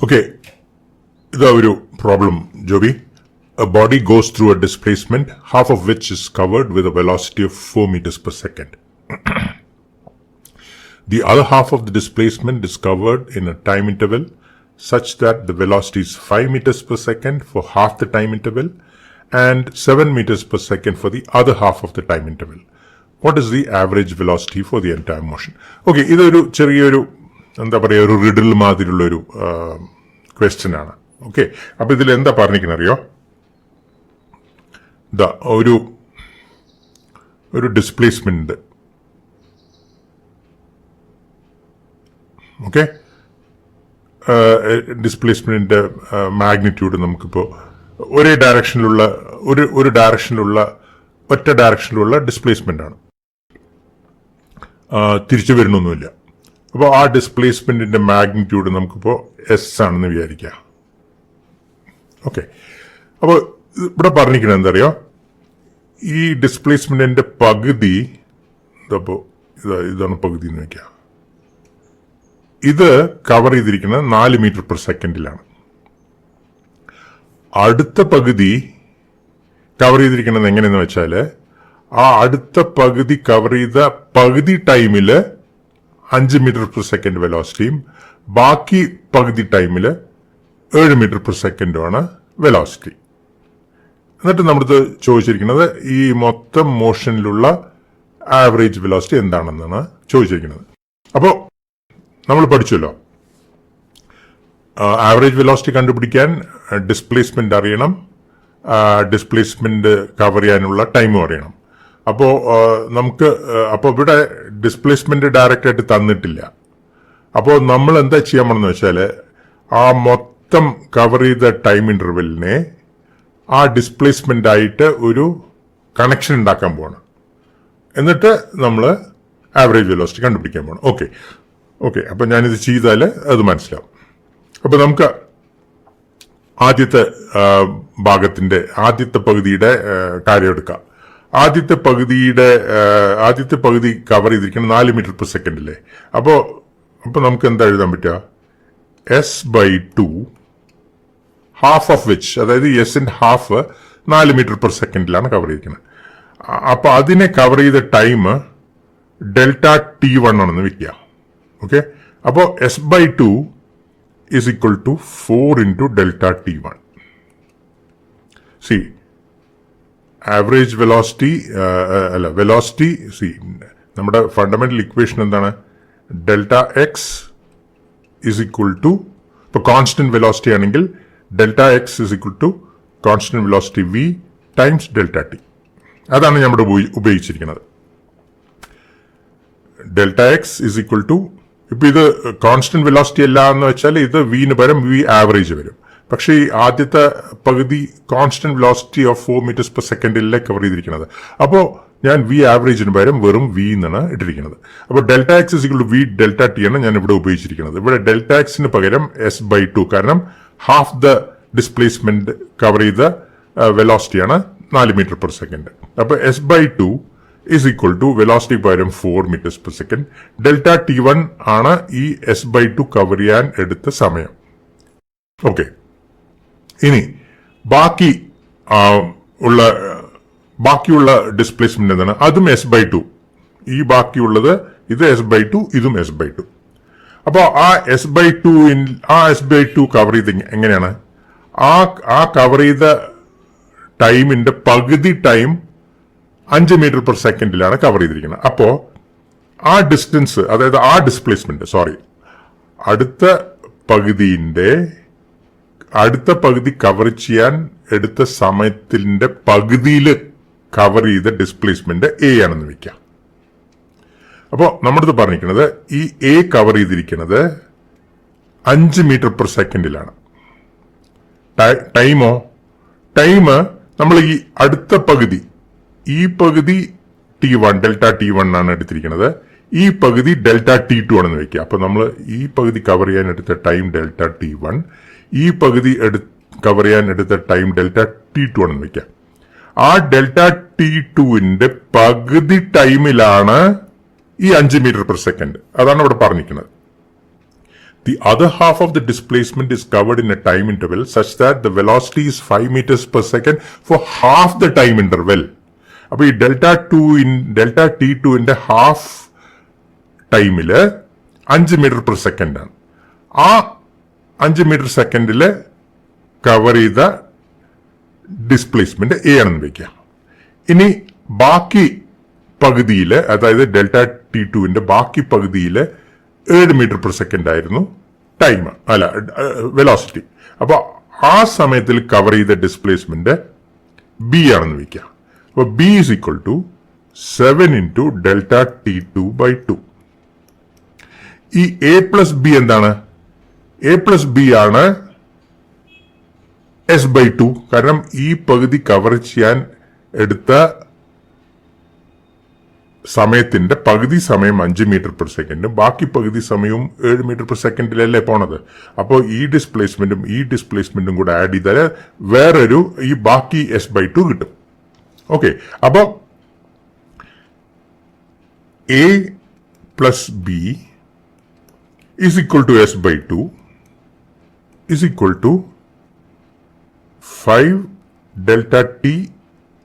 Okay, ഇതാ ഒരു problem, Joby. A body goes through a displacement, half of which is covered with a velocity of 4 meters per second. The other half of the displacement is covered in a time interval such that the velocity is 5 meters per second for half the time interval and 7 meters per second for the other half of the time interval. What is the average velocity for the entire motion? Okay, ഇതൊരു ചെറിയൊരു എന്താ പറയുക ഒരു riddle മാതിരിയുള്ളൊരു question ആണ്. Okay, അപ്പൊ ഇതിൽ എന്താ പറഞ്ഞിരിക്കുന്നറിയോ? ഒരു ഡിസ്പ്ലേസ്മെന്റ്. ഓക്കെ, ഡിസ്പ്ലേസ്മെന്റിന്റെ മാഗ്നിറ്റ്യൂഡ് നമുക്കിപ്പോ ഒരേ ഡയറക്ഷനിലുള്ള ഒറ്റ ഡയറക്ഷനിലുള്ള ഡിസ്പ്ലേസ്മെന്റ് ആണ്, തിരിച്ചു വരുന്നൊന്നുമില്ല. അപ്പോൾ ആ ഡിസ്പ്ലേസ്മെന്റിന്റെ മാഗ്നിറ്റ്യൂഡ് നമുക്കിപ്പോ എസ് ആണെന്ന് വിചാരിക്കുക. ഓക്കെ, അപ്പോൾ ഇവിടെ പറഞ്ഞിരിക്കുന്നത് എന്തറിയോ? ഈ ഡിസ്പ്ലേസ്മെന്റിന്റെ പകുതി ഇതാണ് പകുതി എന്ന് വെക്കുക. ഇത് കവർ ചെയ്തിരിക്കുന്നത് 4 മീറ്റർ പെർ സെക്കൻഡിലാണ്. അടുത്ത പകുതി കവർ ചെയ്തിരിക്കുന്നത് എങ്ങനെയെന്ന് വെച്ചാല് ആ അടുത്ത പകുതി കവർ ചെയ്ത പകുതി ടൈമില് 5 മീറ്റർ പെർ സെക്കൻഡ് വെലോസിറ്റിയും ബാക്കി പകുതി ടൈമില് 7 മീറ്റർ പെർ സെക്കൻഡുമാണ് വെലോസിറ്റി. എന്നിട്ട് നമ്മളിത് ചോദിച്ചിരിക്കുന്നത് ഈ മൊത്തം മോഷനിലുള്ള ആവറേജ് വെലോസിറ്റി എന്താണെന്നാണ് ചോദിച്ചിരിക്കുന്നത്. അപ്പോൾ നമ്മൾ പഠിച്ചല്ലോ, ആവറേജ് വെലോസിറ്റി കണ്ടുപിടിക്കാൻ ഡിസ്പ്ലേസ്മെന്റ് അറിയണം, ഡിസ്പ്ലേസ്മെന്റ് കവർ ചെയ്യാനുള്ള ടൈമും അറിയണം. അപ്പോൾ ഇവിടെ ഡിസ്പ്ലേസ്മെന്റ് ഡയറക്റ്റ് ആയിട്ട് തന്നിട്ടില്ല. അപ്പോൾ നമ്മൾ എന്താ ചെയ്യാൻ പോണെന്ന് വെച്ചാൽ ആ മൊത്തം കവർ ചെയ്ത ടൈം ഇന്റർവെല്ലിനെ ആ ഡിസ്പ്ലേസ്മെന്റ് ആയിട്ട് ഒരു കണക്ഷൻ ഉണ്ടാക്കാൻ പോവാണ്. എന്നിട്ട് നമ്മൾ ആവറേജ് വെലോസിറ്റി കണ്ടുപിടിക്കാൻ പോകണം. ഓക്കെ, അപ്പൊ ഞാനിത് ചെയ്താൽ അത് മനസ്സിലാവും. അപ്പൊ നമുക്ക് ആദ്യത്തെ ഭാഗത്തിന്റെ ആദ്യത്തെ പകുതിയുടെ കാര്യം എടുക്കാം. ആദ്യത്തെ പകുതി കവർ ചെയ്തിരിക്കുന്നത് 4 മീറ്റർ പെർ സെക്കൻഡില്ലേ. അപ്പൊ നമുക്ക് എന്താ എഴുതാൻ പറ്റുക? S/2 ഹാഫ് ഓഫ് വിച്ച്, അതായത് എസിന്റെ ഹാഫ് 4 മീറ്റർ പെർ സെക്കൻഡിലാണ് കവർ ചെയ്തിരിക്കുന്നത്. അപ്പൊ അതിനെ കവർ ചെയ്ത ടൈം Δt1 ആണെന്ന് വെക്കുക. ഓക്കെ, അപ്പോ S/2 is equal to 4 into Δt1. See, average velocity, velocity, see, നമ്മുടെ ഫണ്ടമെന്റൽ ഇക്വേഷൻ എന്താണ്? Δx is equal to, ഇപ്പൊ കോൺസ്റ്റന്റ് വെലോസിറ്റി ആണെങ്കിൽ Δx is equal to constant velocity v times Δt. അതാണ് നമ്മുടെ ഉപയോഗിച്ചിരിക്കുന്നത്. Δx is equal to, ഇപ്പൊ ഇത് constant velocity അല്ല എന്ന് വെച്ചാൽ ഇത് വിന് പകരം വി ആവറേജ് വരും. പക്ഷേ ഈ ആദ്യത്തെ പകുതി constant velocity of 4 metres per സെക്കൻഡിലെ കവർ ചെയ്തിരിക്കുന്നത്. അപ്പോൾ ഞാൻ വി ആവറേജിന് പകരം വെറും വി എന്നാണ് ഇട്ടിരിക്കുന്നത്. അപ്പോൾ Δx is equal to v Δt ആണ് ഞാൻ ഇവിടെ ഉപയോഗിച്ചിരിക്കുന്നത്. ഇവിടെ Δxന് പകരം S/2, കാരണം ഹാഫ് ദ ഡിസ്പ്ലേസ്മെന്റ് കവർ ചെയ്ത വെലോസിറ്റിയാണ് 4 മീറ്റർ പെർ സെക്കൻഡ്. അപ്പൊ S/2 is equal to velocity പകരം 4 മീറ്റേഴ്സ് പെർ സെക്കൻഡ്. Δt1 ആണ് ഈ S/2 കവർ ചെയ്യാൻ എടുത്ത സമയം. ഓക്കെ, ഇനി ബാക്കിയുള്ള ഡിസ്പ്ലേസ്മെന്റ് എന്താണ്? അതും S/2. ഈ ബാക്കിയുള്ളത് ഇത് S/2, ഇതും S/2. അപ്പോ ആ S/2 കവർ ചെയ്ത് എങ്ങനെയാണ്? ആ കവർ ചെയ്ത ടൈമിന്റെ പകുതി ടൈം 5 മീറ്റർ പെർ സെക്കൻഡിലാണ് കവർ ചെയ്തിരിക്കുന്നത്. അപ്പോ ആ ഡിസ്റ്റൻസ്, അതായത് ആ ഡിസ്പ്ലേസ്മെന്റ്, അടുത്ത പകുതി കവർ ചെയ്യാൻ എടുത്ത സമയത്തിന്റെ പകുതിയിൽ കവർ ചെയ്ത ഡിസ്പ്ലേസ്മെന്റ് എ ആണെന്ന് വെക്കാം. അപ്പോ നമ്മുടെ പറഞ്ഞിരിക്കുന്നത് ഈ എ കവർ ചെയ്തിരിക്കുന്നത് 5 മീറ്റർ പെർ സെക്കൻഡിലാണ്. ടൈം നമ്മൾ ഈ അടുത്ത പകുതി, ഈ പകുതി T1 Δt1 ആണ് എടുത്തിരിക്കുന്നത്, ഈ പകുതി Δt2 ആണെന്ന് വെക്കുക. അപ്പൊ നമ്മൾ ഈ പകുതി കവർ ചെയ്യാൻ എടുത്ത ടൈം Δt1, ഈ പകുതി കവർ ചെയ്യാൻ എടുത്ത ടൈം Δt2 ആണെന്ന് വെക്കുക. ആ Δt2ന്റെ പകുതി ടൈമിലാണ് ഈ 5 മീറ്റർ പെർ സെക്കൻഡ്. അതാണ് ഇവിടെ പറഞ്ഞിരിക്കുന്നത്. The other half of the displacement is covered in a time interval such that the velocity is 5 meters per second for half the time interval. അപ്പോൾ ഈ ഡെൽറ്റ ടി ടുവിന്റെ ഹാഫ് ടൈമില് 5 metre per second ആണ്. ആ 5 metre സെക്കൻഡില് cover ചെയ്ത displacement A ആണെന്ന് വെക്കാം. ഇനി ബാക്കി പകുതിയില്, അതായത് ഡെൽറ്റ ടി ടുവിന്റെ ബാക്കി പകുതിയില് 7 മീറ്റർ പെർ സെക്കൻഡ് ആയിരുന്നു ടൈം, അല്ല വെലോസിറ്റി. അപ്പൊ ആ സമയത്തിൽ കവർ ചെയ്ത ഡിസ്പ്ലേസ്മെന്റ് ബി ആണെന്ന് വെക്കാം. അപ്പൊ B is equal to 7 into delta t two by 2. ഈ എ പ്ലസ് ബി എന്താണ്? എ പ്ലസ് ബി ആണ് എസ് ബൈ 2. കാരണം ഈ പകുതി കവർ ചെയ്യാൻ എടുത്ത സമയത്തിന്റെ പകുതി സമയം 5 മീറ്റർ പെർ സെക്കൻഡ്, ബാക്കി പകുതി സമയവും 7 മീറ്റർ പെർ സെക്കൻഡിലല്ലേ പോണത്. അപ്പോൾ ഈ ഡിസ്പ്ലേസ്മെന്റും കൂടെ ആഡ് ചെയ്താൽ വേറൊരു ഈ ബാക്കി എസ് ബൈ 2 കിട്ടും. ഓക്കെ, അപ്പൊ A plus B is equal to S by 2 is equal to 5 delta t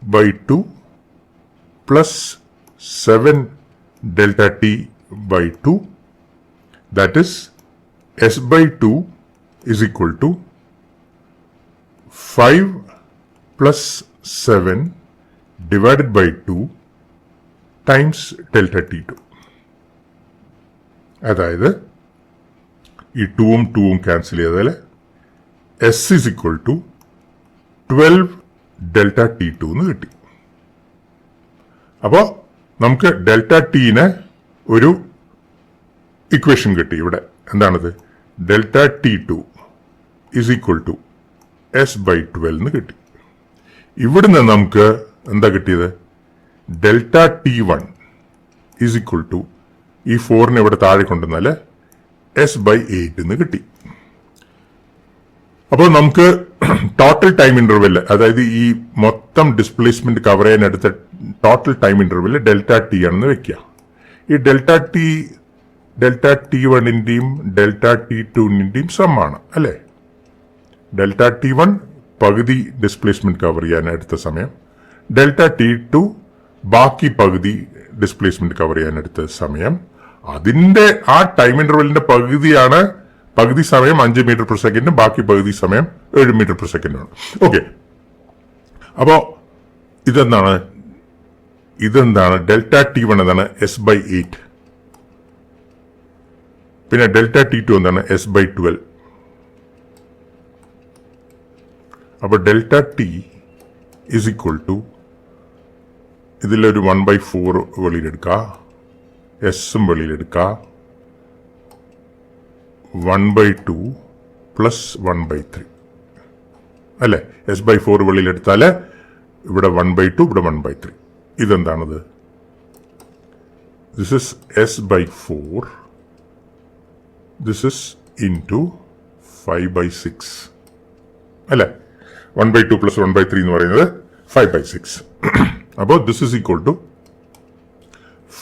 by 2 plus 7 delta t by 2, that is s by 2 is equal to 5 plus 7 divided by 2 times delta t2. അതായത് ഈ 2ഉം 2ഉം cancel ചെയ്താൽ s is equal to 12 delta t2 എന്ന് കിട്ടി. അപ്പോ നമുക്ക് delta tin ഒരു equation കിട്ടി. ഇവിടെ എന്താണത്? Delta t two is equal to S by 12 എന്ന് കിട്ടി. ഇവിടുന്ന് നമുക്ക് എന്താ കിട്ടിയത്? Delta t 1 is equal to ഈ 4നെ ഇവിടെ താഴെ കൊണ്ടുവന്നാൽ എസ് ബൈ 8 എന്ന് കിട്ടി. അപ്പോൾ നമുക്ക് ടോട്ടൽ ടൈം ഇന്റർവെൽ, അതായത് ഈ മൊത്തം ഡിസ്പ്ലേസ്മെന്റ് കവർ ചെയ്യാൻ എടുത്ത total time interval delta T ആണെന്ന് വെക്കുക. ഈ ഡെൽറ്റ ടി 1ന്റെയും ഡെൽറ്റ ടി 2ന്റെയും സമ്മാണ് അല്ലെ? ഡെൽറ്റ ടി 1 പകുതി ഡിസ്പ്ലേസ്മെന്റ് കവർ ചെയ്യാൻ എടുത്ത സമയം, ഡെൽറ്റ ടി 2 ബാക്കി പകുതി ഡിസ്പ്ലേസ്മെന്റ് കവർ ചെയ്യാൻ എടുത്ത സമയം. അതിന്റെ ആ ടൈം ഇന്റർവെലിന്റെ പകുതി സമയം 5 മീറ്റർ പെർ സെക്കൻഡ്, ബാക്കി പകുതി സമയം 7 മീറ്റർ പെർ സെക്കൻഡ് ആണ്. ഓക്കെ, അപ്പോ ഇതെന്താണ്? ഡെൽറ്റ ടി 1 എന്താണ്? S by 8. പിന്നെ ഡെൽറ്റ ടി 2 എന്താണ്? S by 12. അപ്പൊ delta t is equal to ഇതിലൊരു 1/4 വെളിയിലെടുക്കുക, എസും വെളിയിലെടുക്കുക, 1/2 പ്ലസ് 1/3 അല്ലെ? എസ് ബൈ 4 വെളിയിലെടുത്താല് ഇവിടെ 1/2, ഇവിടെ 1/3. ഇതെന്താണത്? This is S by 4, this is into 5/6 അല്ലെ? 1/2 പ്ലസ് 1/3 എന്ന് പറയുന്നത് 5/6. അപ്പോൾ this is equal to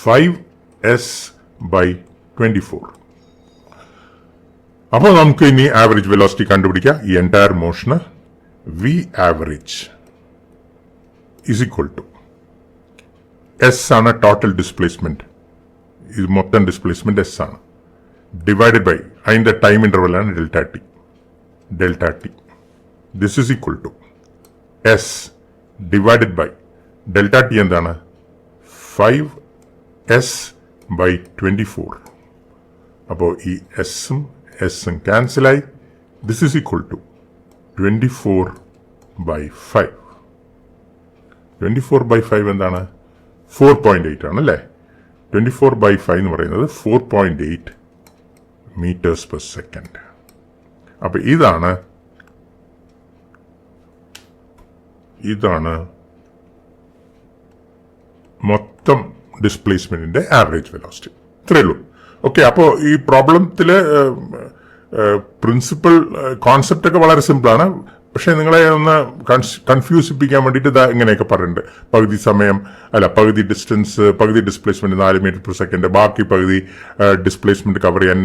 5s/24. അപ്പോൾ നമുക്ക് ഇനി ആവറേജ് വെലോസിറ്റി കണ്ടുപിടിക്കാം. ഈ എൻറ്റയർ മോഷന് V average is equal to S ആണ് ടോട്ടൽ ഡിസ്പ്ലേസ്മെന്റ്, ഇത് മൊത്തം ഡിസ്പ്ലേസ്മെന്റ് എസ് ആണ്, ഡിവൈഡഡ് ബൈ അതിന്റെ ടൈം ഇന്റർവൽ ആണ് delta T. This is equal to S divided by delta T എന്താണ്? 5s/24. അപ്പോൾ ഈ എസും ക്യാൻസലായി. This is equal to 24/5. 24/5 എന്താണ്? 4.8 ആണ് അല്ലേ? 24/5 എന്ന് പറയുന്നത് 4.8 മീറ്റേഴ്സ് പെർ സെക്കൻഡ്. അപ്പൊ ഇതാണ് മൊത്തം ഡിസ്പ്ലേസ്മെന്റിന്റെ ആവറേജ് വെലോസിറ്റി. ഇത്രയേ ഉള്ളൂ. ഓക്കെ, അപ്പോൾ ഈ പ്രോബ്ലത്തില് പ്രിൻസിപ്പൽ കോൺസെപ്റ്റ് ഒക്കെ വളരെ സിമ്പിൾ ആണ്. പക്ഷെ നിങ്ങളെ ഒന്ന് കൺഫ്യൂസിപ്പിക്കാൻ വേണ്ടിയിട്ട് ഇതാ ഇങ്ങനെയൊക്കെ പറഞ്ഞിട്ടുണ്ട്. പകുതി ഡിസ്റ്റൻസ്, പകുതി ഡിസ്പ്ലേസ്മെന്റ് 4 മീറ്റർ പെർ സെക്കൻഡ്, ബാക്കി പകുതി ഡിസ്പ്ലേസ്മെന്റ് കവർ ചെയ്യാൻ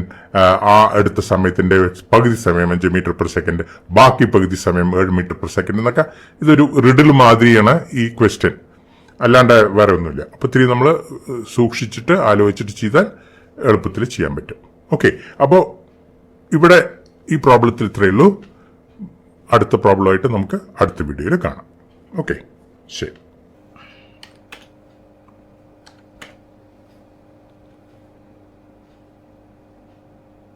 ആ എടുത്ത സമയത്തിന്റെ പകുതി സമയം 5 മീറ്റർ പെർ സെക്കൻഡ്, ബാക്കി പകുതി സമയം 7 മീറ്റർ പെർ സെക്കൻഡ് എന്നൊക്കെ. ഇതൊരു റിഡിൽ മാതിരിയാണ് ഈ ക്വസ്റ്റ്യൻ, അല്ലാണ്ട് വേറെ ഒന്നുമില്ല. അപ്പൊ ഇത്തിരി നമ്മൾ സൂക്ഷിച്ചിട്ട് ആലോചിച്ചിട്ട് ചെയ്താൽ എളുപ്പത്തിൽ ചെയ്യാൻ പറ്റും. ഓക്കെ, അപ്പോൾ ഇവിടെ ഈ പ്രോബ്ലത്തിൽ ഇത്രയേ ഉള്ളൂ. അടുത്ത പ്രോബ്ലമായിട്ട് നമുക്ക് അടുത്ത വീഡിയോയിൽ കാണാം. ഓക്കെ, ശരി.